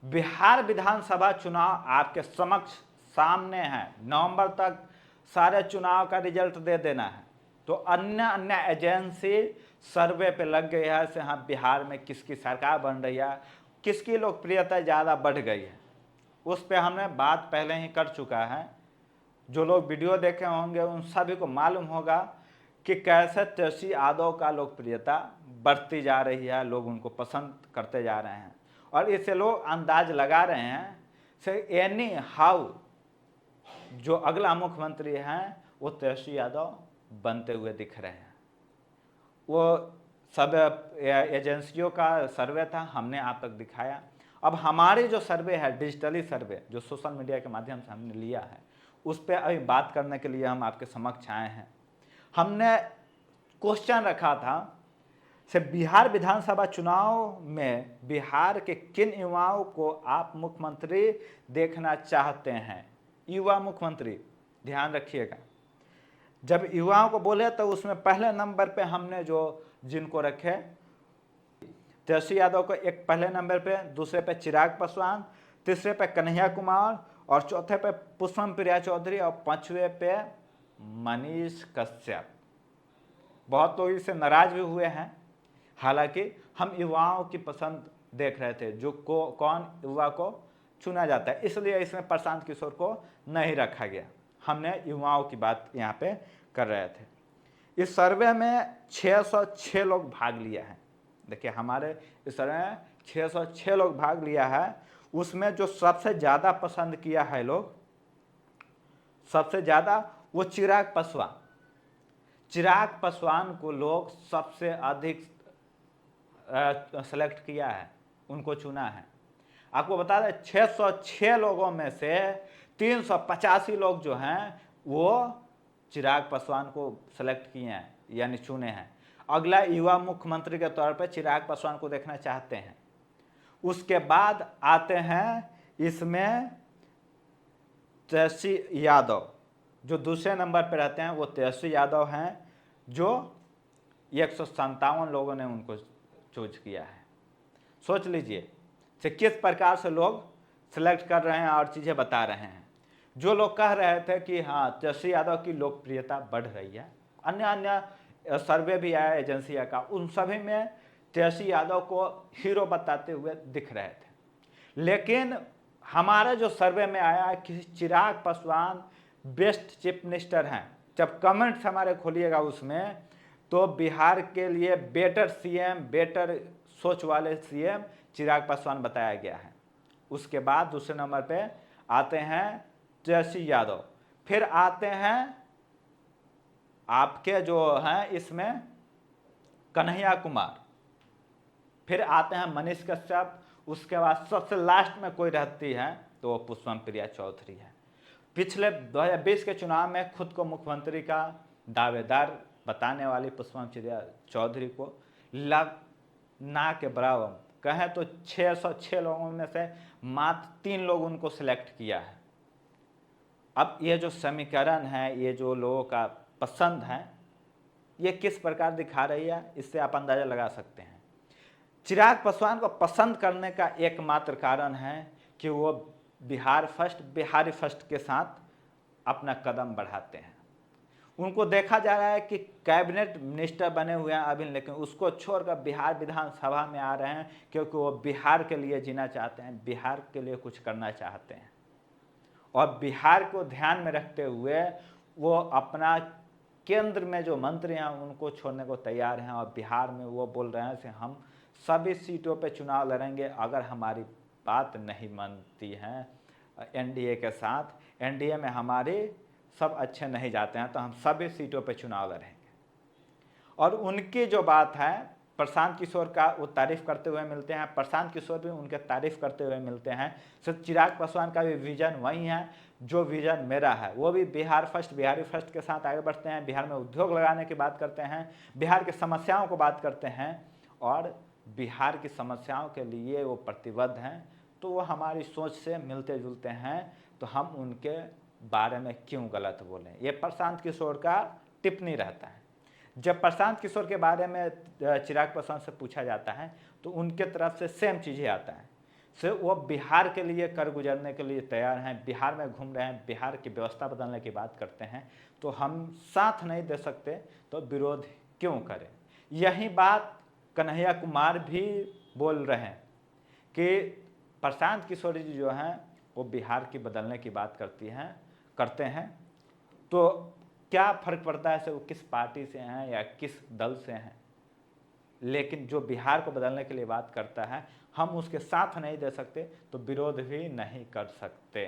बिहार विधानसभा चुनाव आपके समक्ष सामने है। नवंबर तक सारे चुनाव का रिजल्ट दे देना है। तो अन्य अन्य एजेंसी सर्वे पे लग गई है से हाँ बिहार में किसकी सरकार बन रही है, किसकी लोकप्रियता ज़्यादा बढ़ गई है। उस पर हमने बात पहले ही कर चुका है। जो लोग वीडियो देखे होंगे उन सभी को मालूम होगा कि कैसे तेजस्वी यादव का लोकप्रियता बढ़ती जा रही है, लोग उनको पसंद करते जा रहे हैं। और इससे लोग अंदाज लगा रहे हैं से एनी हाउ जो अगला मुख्यमंत्री हैं वो तेजस्वी यादव बनते हुए दिख रहे हैं। वो सब एजेंसियों का सर्वे था, हमने आप तक दिखाया। अब हमारी जो सर्वे है, डिजिटली सर्वे जो सोशल मीडिया के माध्यम से हमने लिया है, उस पर अभी बात करने के लिए हम आपके समक्ष आए हैं। हमने क्वेश्चन रखा था से बिहार विधानसभा चुनाव में बिहार के किन युवाओं को आप मुख्यमंत्री देखना चाहते हैं। युवा मुख्यमंत्री, ध्यान रखिएगा। जब युवाओं को बोले तो उसमें पहले नंबर पे हमने जो जिनको रखे, तेजस्वी यादव को एक पहले नंबर पे, दूसरे पे चिराग पासवान, तीसरे पे कन्हैया कुमार और चौथे पे पुष्पम प्रिया चौधरी और पांचवे पे मनीष कश्यप। बहुत लोग इससे नाराज भी हुए हैं। हालांकि हम युवाओं की पसंद देख रहे थे, जो कौन युवा को चुना जाता है, इसलिए इसमें प्रशांत किशोर को नहीं रखा गया। हमने युवाओं की बात यहाँ पे कर रहे थे। इस सर्वे में 606 लोग भाग लिया है। देखिए हमारे इस सर्वे में 606 लोग भाग लिया है। उसमें जो सबसे ज़्यादा पसंद किया है लोग, सबसे ज़्यादा वो चिराग पासवान। चिराग पासवान को लोग सबसे अधिक सेलेक्ट किया है, उनको चुना है। आपको बता दें 606 लोगों में से 385 लोग जो हैं वो चिराग पासवान को सेलेक्ट किए हैं, यानी चुने हैं। अगला युवा मुख्यमंत्री के तौर पर चिराग पासवान को देखना चाहते हैं। उसके बाद आते हैं इसमें तेजस्वी यादव, जो दूसरे नंबर पर रहते हैं वो तेजस्वी यादव हैं, जो 157 लोगों ने उनको चूज किया है। सोच लीजिए से किस प्रकार से लोग सेलेक्ट कर रहे हैं और चीज़ें बता रहे हैं। जो लोग कह रहे थे कि हाँ तेजस्वी यादव की लोकप्रियता बढ़ रही है, अन्य अन्य सर्वे भी आया एजेंसिया का, उन सभी में तेजस्वी यादव को हीरो बताते हुए दिख रहे थे। लेकिन हमारे जो सर्वे में आया कि Chirag Paswan best chief minister हैं। जब कमेंट्स हमारे खोलिएगा उसमें तो बिहार के लिए बेटर सीएम, बेटर सोच वाले सीएम चिराग पासवान बताया गया है। उसके बाद दूसरे नंबर पे आते हैं तेजस्वी यादव, फिर आते हैं आपके जो हैं इसमें कन्हैया कुमार, फिर आते हैं मनीष कश्यप। उसके बाद सबसे लास्ट में कोई रहती है तो वो पुष्पम प्रिया चौधरी है। पिछले 2020 के चुनाव में खुद को मुख्यमंत्री का दावेदार बताने वाली पुष्पम प्रिया चौधरी को लग ना के बराबर कहें तो 606 लोगों में से मात्र 3 लोग उनको सिलेक्ट किया है। अब ये जो समीकरण है, ये जो लोगों का पसंद है, ये किस प्रकार दिखा रही है, इससे आप अंदाजा लगा सकते हैं। चिराग पासवान को पसंद करने का एकमात्र कारण है कि वो बिहार फर्स्ट, बिहारी फर्स्ट के साथ अपना कदम बढ़ाते हैं। उनको देखा जा रहा है कि कैबिनेट मिनिस्टर बने हुए हैं अभी, लेकिन उसको छोड़कर बिहार विधानसभा में आ रहे हैं क्योंकि वो बिहार के लिए जीना चाहते हैं, बिहार के लिए कुछ करना चाहते हैं। और बिहार को ध्यान में रखते हुए वो अपना केंद्र में जो मंत्री हैं उनको छोड़ने को तैयार हैं। और बिहार में वो बोल रहे हैं कि हम सभी सीटों पे चुनाव लड़ेंगे, अगर हमारी बात नहीं मानती हैं एनडीए के साथ, एनडीए में हमारे सब अच्छे नहीं जाते हैं तो हम सभी सीटों पे चुनाव लड़ेंगे। और उनकी जो बात है प्रशांत किशोर का, वो तारीफ करते हुए मिलते हैं, प्रशांत किशोर भी उनके तारीफ करते हुए मिलते हैं। सिर्फ चिराग पासवान का भी विजन वही है जो विजन मेरा है। वो भी बिहार फर्स्ट, बिहारी फर्स्ट के साथ आगे बढ़ते हैं, बिहार में उद्योग लगाने की बात करते हैं, बिहार की समस्याओं को बात करते हैं और बिहार की समस्याओं के लिए वो प्रतिबद्ध हैं। तो वो हमारी सोच से मिलते जुलते हैं, तो हम उनके बारे में क्यों गलत बोलें, ये प्रशांत किशोर का टिप्पणी रहता है। जब प्रशांत किशोर के बारे में चिराग पासवान से पूछा जाता है तो उनके तरफ से सेम चीज़ें आता है। से वो बिहार के लिए कर गुजरने के लिए तैयार हैं, बिहार में घूम रहे हैं, बिहार की व्यवस्था बदलने की बात करते हैं, तो हम साथ नहीं दे सकते तो विरोध क्यों करें। यही बात कन्हैया कुमार भी बोल रहे हैं कि प्रशांत किशोर जी जो हैं वो बिहार की बदलने की बात करते हैं, तो क्या फ़र्क पड़ता है से वो किस पार्टी से हैं या किस दल से हैं, लेकिन जो बिहार को बदलने के लिए बात करता है हम उसके साथ नहीं दे सकते तो विरोध भी नहीं कर सकते।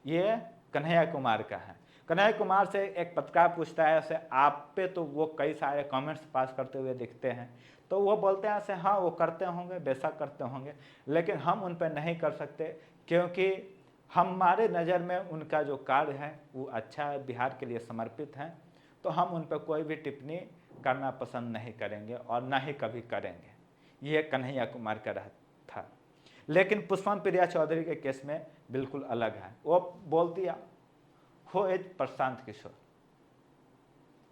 ये कन्हैया कुमार का है। कन्हैया कुमार से एक पत्रकार पूछता है ऐसे आप पे तो वो कई सारे कमेंट्स पास करते हुए दिखते हैं, तो वो बोलते हैं ऐसे हाँ वो करते होंगे, बेशक करते होंगे, लेकिन हम उन पर नहीं कर सकते क्योंकि हमारे नज़र में उनका जो कार्य है वो अच्छा है, बिहार के लिए समर्पित है, तो हम उन पर कोई भी टिप्पणी करना पसंद नहीं करेंगे और ना ही कभी करेंगे। ये कन्हैया कुमार का था। लेकिन पुष्पम प्रिया चौधरी के केस में बिल्कुल अलग है। वो बोल दिया हो एज प्रशांत किशोर।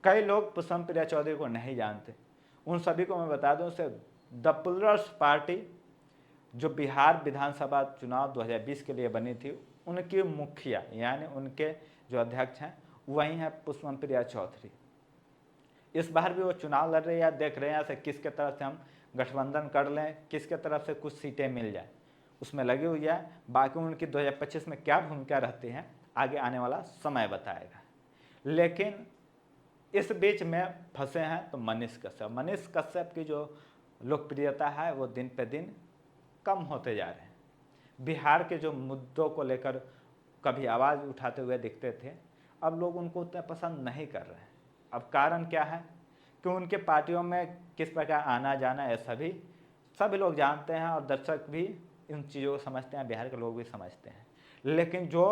कई लोग पुष्पम प्रिया चौधरी को नहीं जानते, उन सभी को मैं बता दूं से द पीपल्स पार्टी जो बिहार विधानसभा चुनाव 2020 के लिए बनी थी, उनकी मुखिया यानी उनके जो अध्यक्ष हैं वही हैं पुष्पम प्रिया चौधरी। इस बार भी वो चुनाव लड़ रहे हैं या देख रहे हैं से किसके तरफ से हम गठबंधन कर लें, किसके तरफ से कुछ सीटें मिल जाए, उसमें लगी हुई है। बाकी उनकी 2025 में क्या भूमिका रहती है आगे आने वाला समय बताएगा। लेकिन इस बीच में फंसे हैं तो मनीष कश्यप की जो लोकप्रियता है वो दिन पे दिन कम होते जा रहे हैं। बिहार के जो मुद्दों को लेकर कभी आवाज़ उठाते हुए दिखते थे, अब लोग उनको उतना पसंद नहीं कर रहे हैं। अब कारण क्या है कि उनके पार्टियों में किस प्रकार आना जाना है सभी लोग जानते हैं और दर्शक भी इन चीज़ों को समझते हैं, बिहार के लोग भी समझते हैं। लेकिन जो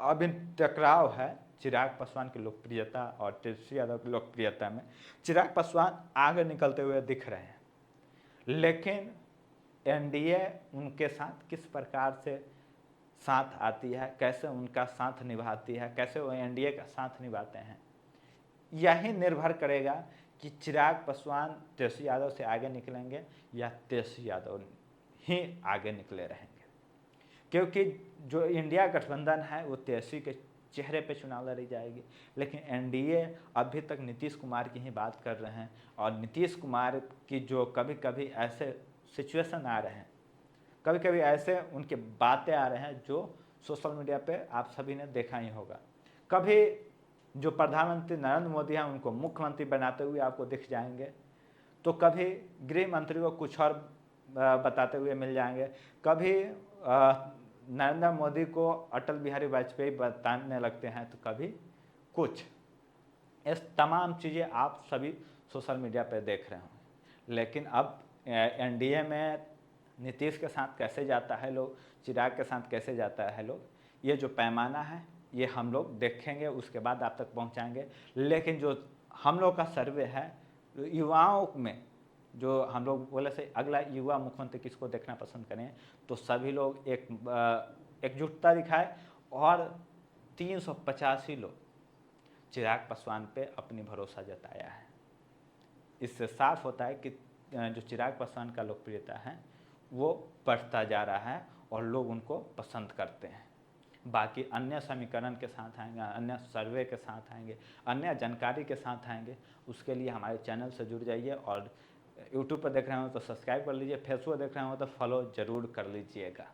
अभी टकराव है चिराग पासवान की लोकप्रियता और तेजस्वी यादव की लोकप्रियता में, चिराग पासवान आगे निकलते हुए दिख रहे हैं, लेकिन एनडीए उनके साथ किस प्रकार से साथ आती है, कैसे उनका साथ निभाती है, कैसे वो एनडीए का साथ निभाते हैं, यही निर्भर करेगा कि चिराग पासवान तेजस्वी यादव से आगे निकलेंगे या तेजस्वी यादव ही आगे निकले रहेंगे। क्योंकि जो इंडिया गठबंधन है वो तेजस्वी के चेहरे पे चुनाव लड़ी जाएगी, लेकिन एनडीए अभी तक नीतीश कुमार की ही बात कर रहे हैं और नीतीश कुमार की जो कभी कभी ऐसे सिचुएशन आ रहे हैं, कभी कभी ऐसे उनके बातें आ रहे हैं जो सोशल मीडिया पे आप सभी ने देखा ही होगा। कभी जो प्रधानमंत्री नरेंद्र मोदी हैं उनको मुख्यमंत्री बनाते हुए आपको दिख जाएंगे, तो कभी गृह मंत्री को कुछ और बताते हुए मिल जाएंगे, कभी नरेंद्र मोदी को अटल बिहारी वाजपेयी बताने लगते हैं, तो कभी कुछ। इस तमाम चीज़ें आप सभी सोशल मीडिया पर देख रहे होंगे। लेकिन अब एनडीए में नीतीश के साथ कैसे जाता है लोग, चिराग के साथ कैसे जाता है लोग, ये जो पैमाना है ये हम लोग देखेंगे, उसके बाद आप तक पहुंचाएंगे। लेकिन जो हम लोग का सर्वे है युवाओं में, जो हम लोग बोले से अगला युवा मुख्यमंत्री किसको देखना पसंद करें, तो सभी लोग एकजुटता दिखाए और 385 लोग चिराग पासवान पे अपनी भरोसा जताया है। इससे साफ होता है कि जो चिराग पासवान का लोकप्रियता है वो बढ़ता जा रहा है और लोग उनको पसंद करते हैं। बाकी अन्य समीकरण के साथ आएंगे, अन्य सर्वे के साथ आएंगे, अन्य जानकारी के साथ आएंगे, उसके लिए हमारे चैनल से जुड़ जाइए। और यूट्यूब पर देख रहे हो तो सब्सक्राइब कर लीजिए, फेसबुक देख रहे हो तो फॉलो ज़रूर कर लीजिएगा।